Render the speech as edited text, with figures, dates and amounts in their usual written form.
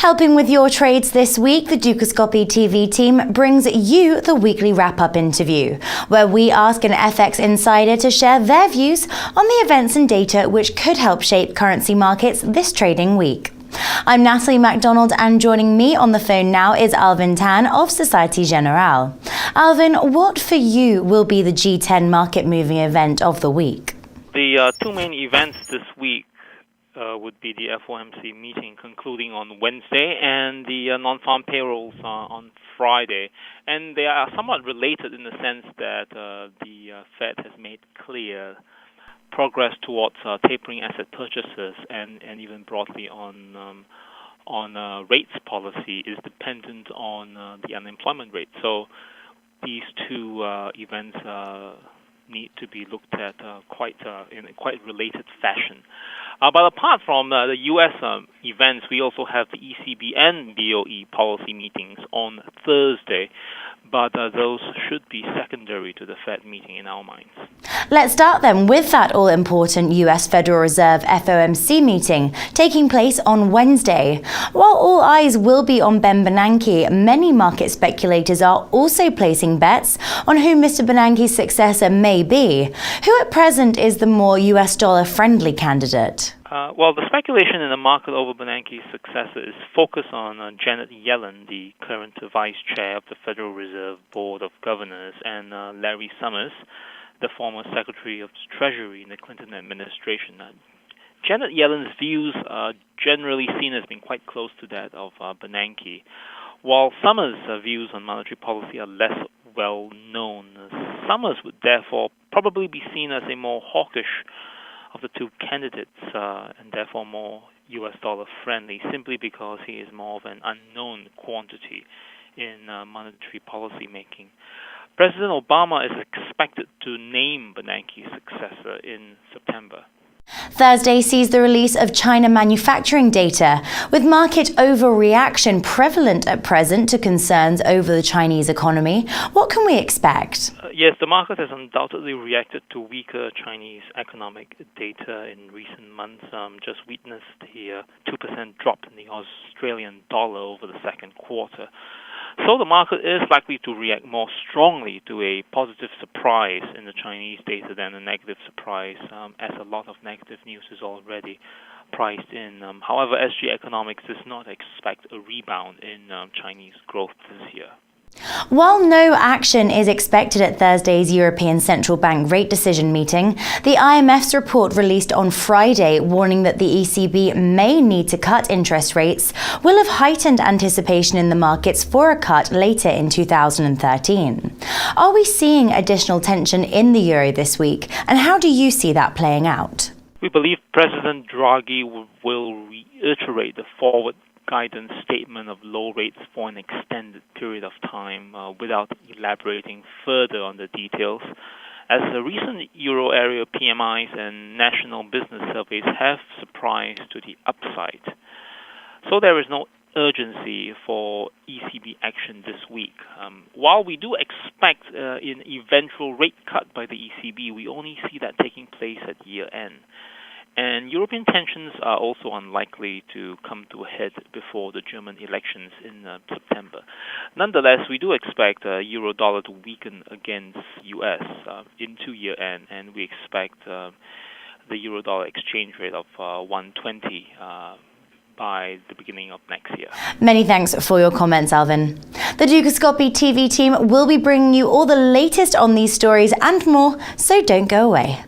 Helping with your trades this week, the Dukascopy TV team brings you the weekly wrap-up interview, where we ask an FX insider to share their views on the events and data which could help shape currency markets this trading week. I'm Natalie MacDonald, and joining me on the phone now is Alvin Tan of Societe Generale. Alvin, what for you will be the G10 market-moving event of the week? The two main events this week would be the FOMC meeting concluding on Wednesday and the non-farm payrolls on Friday. And they are somewhat related in the sense that the Fed has made clear progress towards tapering asset purchases and even broadly on rates policy is dependent on the unemployment rate. So these two events need to be looked at in a quite related fashion. But apart from the U.S. Events, we also have the ECB and BOE policy meetings on Thursday, but those should be secondary to the Fed meeting in our minds. Let's start then with that all-important U.S. Federal Reserve FOMC meeting taking place on Wednesday. While all eyes will be on Ben Bernanke, many market speculators are also placing bets on who Mr. Bernanke's successor may be. Who at present is the more U.S. dollar-friendly candidate? Well, the speculation in the market over Bernanke's successor is focused on Janet Yellen, the current vice chair of the Federal Reserve Board of Governors, and Larry Summers, the former Secretary of Treasury in the Clinton administration. Janet Yellen's views are generally seen as being quite close to that of Bernanke, while Summers' views on monetary policy are less well known. Summers would therefore probably be seen as a more hawkish of the two candidates, and therefore more U.S. dollar friendly, simply because he is more of an unknown quantity in monetary policy making. President Obama is expected to name Bernanke's successor in September. Thursday sees the release of China manufacturing data, with market overreaction prevalent at present to concerns over the Chinese economy. What can we expect? Yes, the market has undoubtedly reacted to weaker Chinese economic data in recent months. Just witnessed the 2% drop in the Australian dollar over the second quarter. So the market is likely to react more strongly to a positive surprise in the Chinese data than a negative surprise, as a lot of negative news is already priced in. However, SG Economics does not expect a rebound in Chinese growth this year. While no action is expected at Thursday's European Central Bank rate decision meeting, the IMF's report released on Friday warning that the ECB may need to cut interest rates will have heightened anticipation in the markets for a cut later in 2013. Are we seeing additional tension in the euro this week, and how do you see that playing out? We believe President Draghi will reiterate the forward guidance statement of low rates for an extended period of time without elaborating further on the details, as the recent euro area PMIs and national business surveys have surprised to the upside. So there is no urgency for ECB action this week. While we do expect an eventual rate cut by the ECB, we only see that taking place at year end. And European tensions are also unlikely to come to a head before the German elections in September. Nonetheless, we do expect euro dollar to weaken against US into year end, and we expect the euro dollar exchange rate of 120 by the beginning of next year. Many thanks for your comments, Alvin. The Dukascopy TV team will be bringing you all the latest on these stories and more, so don't go away.